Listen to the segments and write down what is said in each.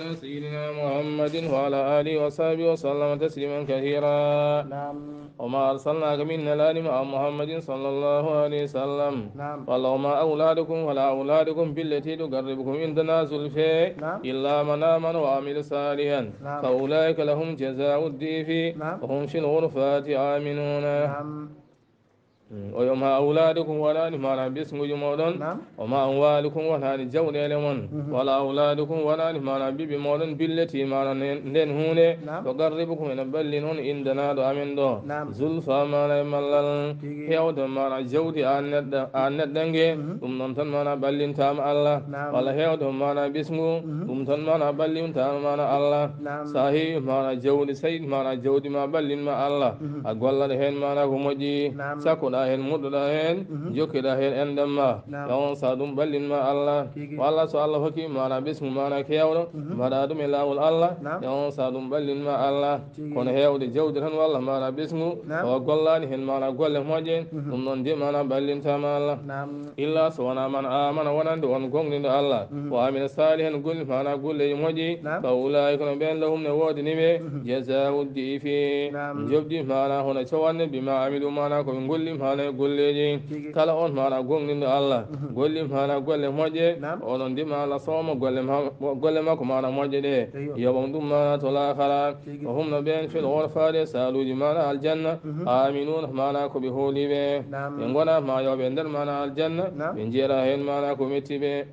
على سيدنا محمد وعلى آله وصحبه وسلم تسليما كثيرا. نعم. وما أرسلناك من نلال مع محمد صلى الله عليه وسلم. نعم. وما أولادكم ولا أولادكم بالتي تقربكم عندنا زلفى نعم. إلا من آمن وعمل صالحا نعم. فأولئك لهم جزاء الضيف نعم. وهم في الغرفات آمنون. نعم. ويوم أولادكم ولا نمانا باسم جمودون نعم. وما أموالكم ولا نجون لمن ولا أولادكم ولا نمانا بمودون بالتي مانا ننهون نعم. وقربكم من بلنون عندنا دو أمين دو نعم. زلفا مانا ملل هيود مانا جودي آنت دنجي ننتن مانا بلن تام الله نعم. ولا هيود مانا باسمو ننتن مانا بلن تام مانا الله نعم. صحيح مانا جودي سيد مانا جودي ما بلن ما الله أقول لهن مانا همجي نعم. سكونا هن مدنا هن جوكنا هن عندما يوم صادم بلن ما الله والله سؤال الله فكي مانا باسم مانا كياول مانا دم الله الله يوم صادم بلن ما الله كون هيود جودهن والله مانا باسمه وقول لهن مانا قول مجين ثم ندي مانا بلن تام الله إلا سوانا من آمن ونند ونقوم الله وعمل صالحا قل مانا قل يمجي فأولئك بين لهم نود نبي جزاء الضيف جبدي مانا هنا شوان بما عملوا مانا كم قل مانا قل لي كلا أون مانا قوم الله قل مانا قل مجي ونندي مانا صوم قل ما كمانا مجي ده يوم دم مانا تلا خلا وهم نبين في الغرفة سالوا جمانا الجنة آمنون مانا كبهولي به ينقنا ما يوبندر مانا الجنة من جيراهن مانا كمتي به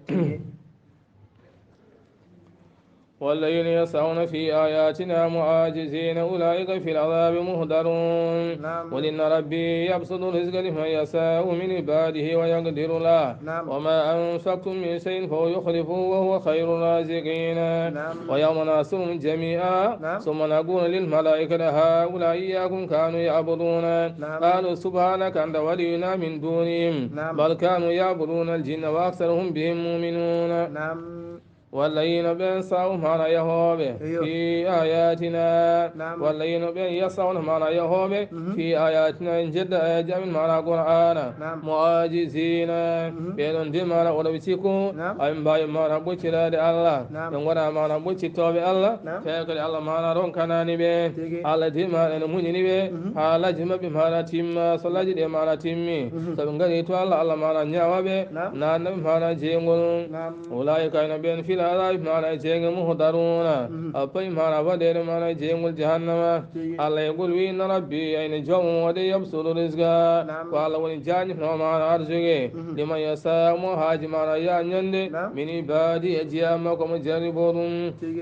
والذين يسعون في آياتنا معاجزين أولئك في العذاب مهدرون ولن ربي يبسط الرزق لمن يشاء من عباده ويقدر له وما أنفقتم من شيء فهو يخلفه وهو خير الرازقين ويوم نحشرهم جميعا ثم نقول للملائكة هؤلاء إياكم كانوا يعبدون قالوا سبحانك أنت ولينا من دونهم بل كانوا يعبدون الجن وأكثرهم بهم مؤمنون والذين بينسوا معنا يهوبه في آياتنا والذين بينسوا معنا يهوبه في آياتنا إن جد أجمل معنا قرآن معاجزين بينون دي معنا ولبسيكو أم باي معنا بوشلا دي الله ينغنا معنا بوشي توبي الله فيقل الله معنا رون كناني بي الله دي معنا نموني بي الله جمع بي معنا تيم صلاة دي معنا تيمي سبنغني تو الله معنا نياوا بي نانا معنا جيغل أولئك أين بين في هذا معنا جيغ مهدرون أبي معنا بدر معنا جيغ الجهنم الله يقول وين ربي أين جوم ودي يبسط رزقا والله ونجاني معنا أرزقي لما يساء مهاج معنا يانيند من عبادي أجيامكم جربون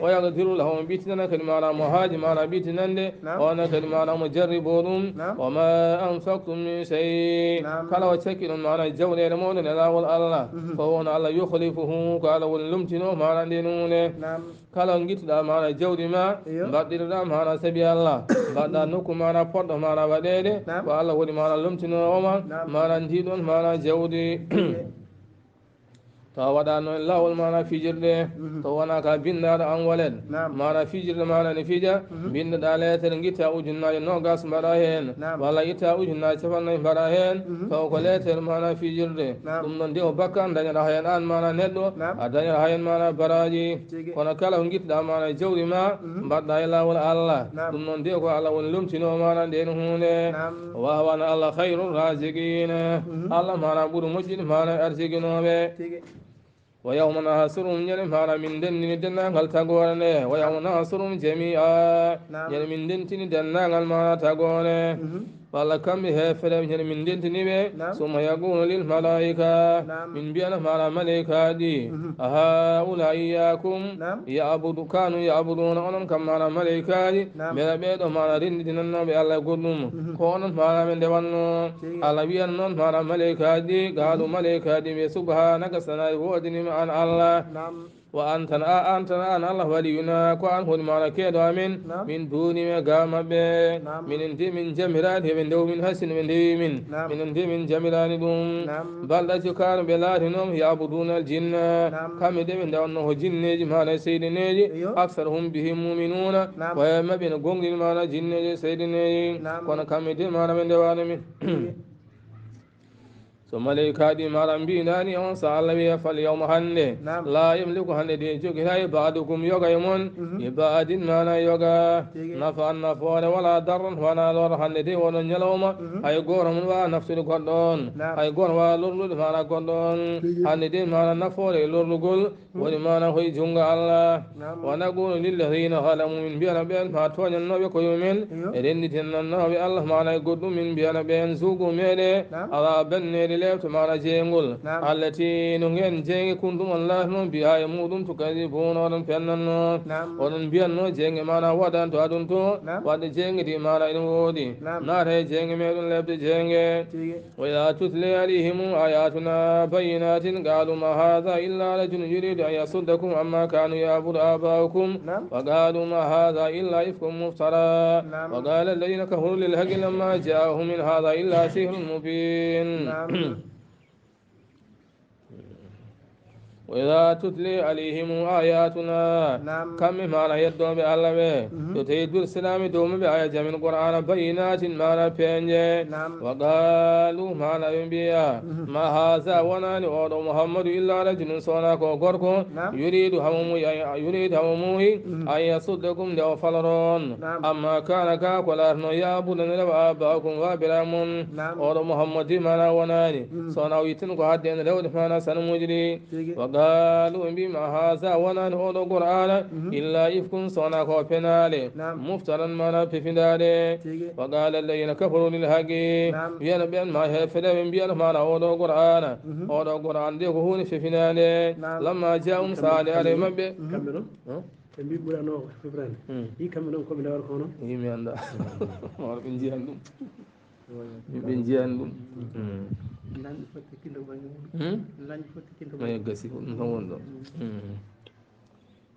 ويغفر لهم بيتنا كلمة مهاج معنا بيتنا وانا كلمة مجربون وما أنفقتم من شيء قال وشكل معنا الجولة المون الله فهو الله يخلفه قال ولمتنو معنا دينون قال انجت دا معنا جودي ما بدر دا معنا سبي الله بعد نكو معنا فرد معنا بديد والله ولي معنا لمتنو وما معنا دينون معنا جودي tawadano lawol mana fijirde to wona ka bindaɗo an waled mana fijirde mana ne fija bindaɗa letere guitta ujunnaje nogas mbaɗa hen walla itta ujunnaje capannayyi mbaɗa hen taw ko letere mana fijirde ɗum noon nde o bakkan dañata hen an mana neɗɗo a dañata hen mana baraji kono kala ko guitteɗa mana jawdi ma mbaɗɗa e lawol allah ɗum noon nde ko allah woni lumtino mana nden hunde wawana allah hayru rasiqina allah mana ɓuuri moƴƴude mana arsiguinoɓe ويوم نحشرهم جميعا من دن دنا قال تقولنا ويوم نحشرهم جميعا من دن دنا قال ما تقولنا والله كم به فلم من دن تنبه ثم يقول للملائكة من بين ملائكة دي هؤلاء إياكم يعبدون كانوا يعبدون أنهم كما ملائكة دي بلا بيد ما رين ديننا بالله قدوم كون ما من دبنا على بيان ما ملائكة دي قالوا ملائكة دي سبحانك سنا ودني عن الله وأنت أنا الله ولينا كوان هو ما كيدو من دون ما قام به من انت من جمرات من دو من حسن من دي من انت من جمرات دوم بل كانوا بلادهم يعبدون الجن كم دي من دو انه جن جمال سيدنا أكثرهم بهم مؤمنون وما بين قوم ما جن سيدنا كون كم دي ما من دوان من ثم ليكادي مرام بيناني أن سألبي فاليوم هني لا يملك هني دي جوك هاي بعدكم يوغا يمون يبعد ما نا يوغا نفع نفور ولا ضر ولا ضر هني دي ولن يلوم أي غور من نفس القدون أي غور ولول ما نا قدون هني دي ما نفور لول ولما نهي جونغ الله ونقول للذين ظلموا من بيان بيان ما توان النبي كيومين إذن تنن النبي الله ما نقول من بيان بيان سوق ميري على بني لليفت ما نجينغول التي نهين جينغ كنتم الله من بها يمودم تكذبون ورن فنن ورن بيان نو جينغ ما نودان توادن تو واد جينغ دي ما نودي نار جينغ ميرون لبت جينغ وإذا تتلي عليهم آياتنا بينات قالوا ما هذا إلا رجل يريد أن يصدكم عما كانوا يعبد آباؤكم وقالوا ما هذا إلا إفك مفترى وقال الذين كفروا للحق لما جاءهم من هذا إلا سحر مبين وإذا تتلي عليهم آياتنا كم ما لا يدوم بألبه تتيد السلام دوم بآيات من القرآن بينات ما لا فينجي وقالوا ما لا ينبيا ما هذا ونال أود محمد إلا رجل صنعك وقركم يريد همومه أن يصدكم دو فلرون أما كان كاكولا يابدن لو آباؤكم وابرامون أود محمد ما لا ونال صنعوا يتنكو حدين لو دفانا سنمجري قالوا بما هذا ونحن هذا القرآن إلا إفكم صنعك وفنالي مفترا ما في فنالي وقال الذين كفروا للحق بيان بيان ما هفدا من بيان ما هذا القرآن هذا القرآن دي هو في فنالي لما جاءهم صالح عليه مبي مbi ɓurano fibrane yi kamɓe ɗon koɓe ndewar kono yimi anda mawɗo ɓe jiyan ɗum ɓe jiyan ɗum lanɗi fotti kilo bañum lanɗi fotti kilo bañum gasi ɗum tan woni ɗo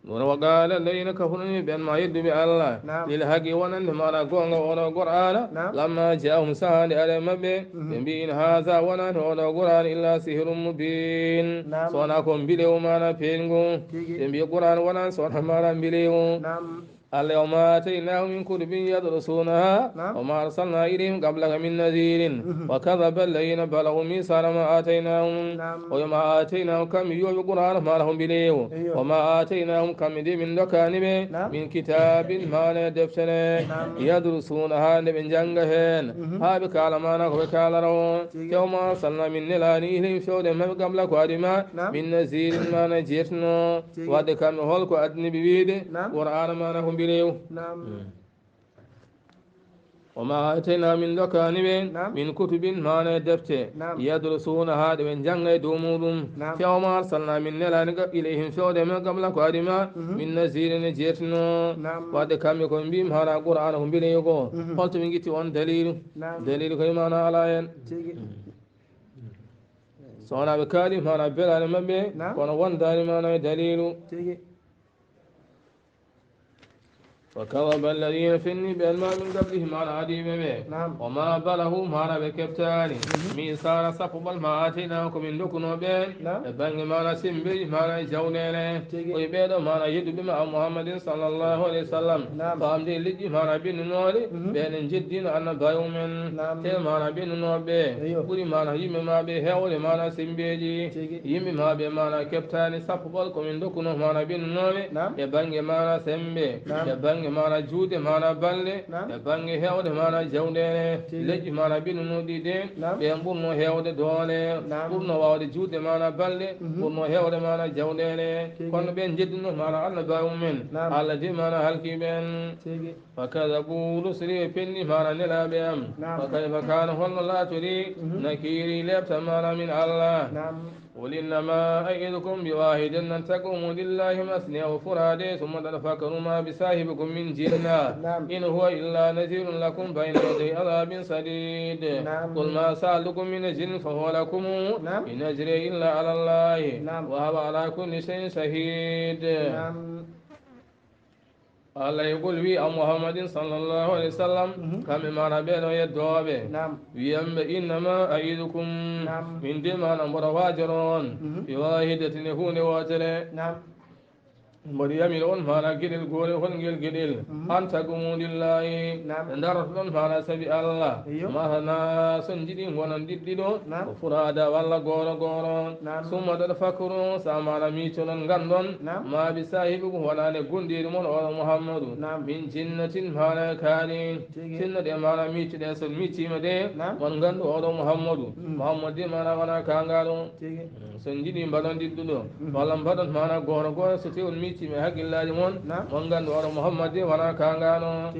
وقال الذين كفروا بأن ما يد بالله للحق ونن ما نقول ولا قرآن لما جاءهم سهل على مبي بين هذا ونن ولا قرآن إلا سحر مبين صنعكم بليو ما نفينكم بين قرآن ونن صنع ما نبليو اليوم آتيناهم من كتب يدرسونها وما أرسلنا إليهم قبلك من نذير وكذب الذين بلغوا ميثاق ما آتيناهم وما آتيناهم كم يوم القرآن ما لهم بليه وما آتيناهم كم دي من دكان من كتاب ما ندفتنا يدرسونها من جنگهن ها بكال ما نكو بكال رو يوم أرسلنا من نلاني إليهم شود ما قبلك وادما من نذير ما نجيتنا ودكام هولك أدني ببيد قرآن ما نهم وما آتينا من دكان من كتب ما ندفت يدرسونها من جنگ دومودم فيوم أرسلنا من نلانك إليهم شود من قبل قادما من نزير نجيتنا وعد كم يكون بهم هذا قرآنهم بليغو قلت من جيت وان دليل كيما أنا على صنع بكالي ما نبلا نمبي وانا وان داري ما دليل وكذب الذين في النبي ما من قبلهم على عديم به وما بلغوا ما بكبتاني ميثاق صفب ما آتيناكم من لكم وبين بن ما نسم به ما جونين ويبيد ما يد بما محمد صلى الله عليه وسلم فامدي لجي ما بين نوري بين جدين أن بايوم تل ما بين نور به قولي ما يم ما به هول ما نسم بيجي يم ما به ما كبتاني صفب من لكم ما بين نوري يبن ما نسم به يبن mana juude mana balle e bangi hewde mana jawdene leƴƴi mana binu ɗiɗe ɓe ɓurno hewde doole ɓurno wawde juude mana balle ɓurno hewde mana jawdene kono ɓen jeddino mana allah bawumen allah di mana halki ɓen fakadabu rusuli penni mana nelaɓe am fa kayfa kana holno latori nakiri lebta mana min allah قل إنما أعظكم بواحد أن تقوموا لله مثنى وفرادى ثم تتفكروا ما بصاحبكم من جنة إن هو إلا نذير لكم بين يدي عذاب شديد قل ما سألتكم من أجر فهو لكم إن أجري إلا على الله وهو على كل شيء شهيد الله يقول في محمد صلى الله عليه وسلم كم ما بين يدوبه ويم إنما أعيدكم من دم نمبر واجرون في واحدة يكون واجر mboɗo yamir on mana gueɗel gole holngel gueɗel antagumu lillahi darata ɗon mana saabi allah mahana son jiiɗi gonon ɗiɗɗiɗo o furada walla goro goro summa ɗoɗo fakru sa mana miconon gandon ma bi sahibugo wonane gondiri moon oɗo mouhammadou min jinnatin mana kaani tinno ɗe mana miccuɗe son miccima de won gandu oɗo mouhammadou de mana wona kangaɗo son jiiɗi mbaɗon ɗiɗɗuɗo walla mbaɗon mana goro goro so tewon miccimi haqqillaji moon won gandu oɗo mouhammad de wona kangano